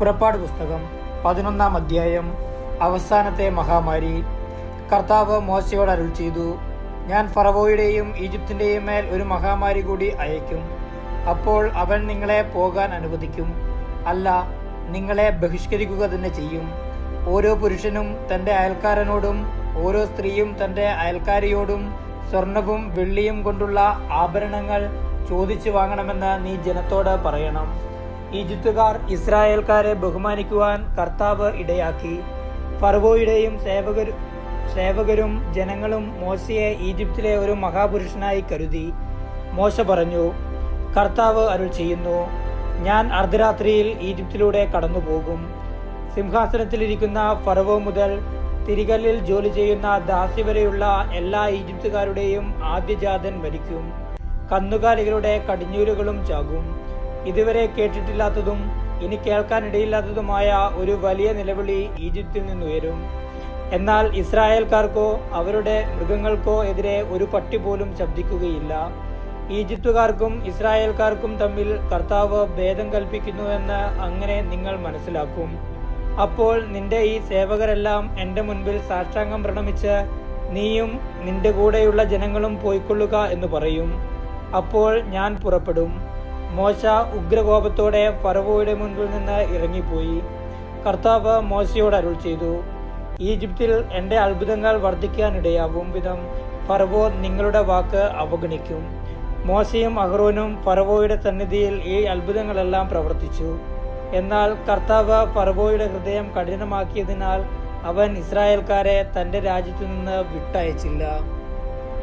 പുറപ്പാട് പുസ്തകം 11-ാം അധ്യായം. അവസാനത്തെ മഹാമാരി. കർത്താവ് മോശയോട് അരുൾ ചെയ്തു, ഞാൻ ഫറവോയുടെയും ഈജിപ്തിന്റെയും മേൽ ഒരു മഹാമാരി കൂടി അയക്കും. അപ്പോൾ അവൻ നിങ്ങളെ പോകാൻ അനുവദിക്കും, അല്ല, നിങ്ങളെ ബഹിഷ്കരിക്കുക തന്നെ ചെയ്യും. ഓരോ പുരുഷനും തന്റെ അയൽക്കാരനോടും ഓരോ സ്ത്രീയും തന്റെ അയൽക്കാരിയോടും സ്വർണവും വെള്ളിയും കൊണ്ടുള്ള ആഭരണങ്ങൾ ചോദിച്ചു വാങ്ങണമെന്ന് നീ ജനത്തോട് പറയണം. ഈജിപ്തുകാർ ഇസ്രായേൽക്കാരെ ബഹുമാനിക്കുവാൻ കർത്താവ് ഇടയാക്കി. ഫറവോയുടെയും സേവകരും ജനങ്ങളും മോശയെ ഈജിപ്തിലെ ഒരു മഹാപുരുഷനായി കരുതി. മോശ പറഞ്ഞു, കർത്താവ് അരുൾ ചെയ്യുന്നു, ഞാൻ അർദ്ധരാത്രിയിൽ ഈജിപ്തിലൂടെ കടന്നുപോകും. സിംഹാസനത്തിലിരിക്കുന്ന ഫറവോ മുതൽ തിരികല്ലിൽ ജോലി ചെയ്യുന്ന ദാസി വരെയുള്ള എല്ലാ ഈജിപ്തുകാരുടെയും ആദ്യജാതൻ മരിക്കും. കന്നുകാലികളുടെ കടിഞ്ഞൂലുകളും ചാകും. ഇതുവരെ കേട്ടിട്ടില്ലാത്തതും ഇനി കേൾക്കാനിടയില്ലാത്തതുമായ ഒരു വലിയ നിലവിളി ഈജിപ്തിൽ നിന്നുയരും. എന്നാൽ ഇസ്രായേൽക്കാർക്കോ അവരുടെ മൃഗങ്ങൾക്കോ എതിരെ ഒരു പട്ടി പോലും ശബ്ദിക്കുകയില്ല. ഈജിപ്തുകാർക്കും ഇസ്രായേൽക്കാർക്കും തമ്മിൽ കർത്താവ് ഭേദം കൽപ്പിക്കുന്നുവെന്ന് അങ്ങനെ നിങ്ങൾ മനസ്സിലാക്കും. അപ്പോൾ നിന്റെ ഈ സേവകരെല്ലാം എന്റെ മുൻപിൽ സാഷ്ടാംഗം പ്രണമിച്ച്, നീയും നിന്റെ കൂടെയുള്ള ജനങ്ങളും പോയിക്കൊള്ളുക എന്ന് പറയും. അപ്പോൾ ഞാൻ പുറപ്പെടും. മോശ ഉഗ്രകോപത്തോടെ ഫറവോയുടെ മുൻപിൽ നിന്ന് ഇറങ്ങിപ്പോയി. കർത്താവ് മോശയോട് അരുൾ ചെയ്തു, ഈജിപ്തിൽ എന്റെ അത്ഭുതങ്ങൾ വർദ്ധിക്കാനിടയാവും വിധം ഫറവോ നിങ്ങളുടെ വാക്ക് അവഗണിക്കും. മോശയും അഹ്റോനും ഫറവോയുടെ സന്നിധിയിൽ ഈ അത്ഭുതങ്ങളെല്ലാം പ്രവർത്തിച്ചു. എന്നാൽ കർത്താവ് ഫറവോയുടെ ഹൃദയം കഠിനമാക്കിയതിനാൽ അവൻ ഇസ്രായേൽക്കാരെ തന്റെ രാജ്യത്തു നിന്ന് വിട്ടയച്ചില്ല.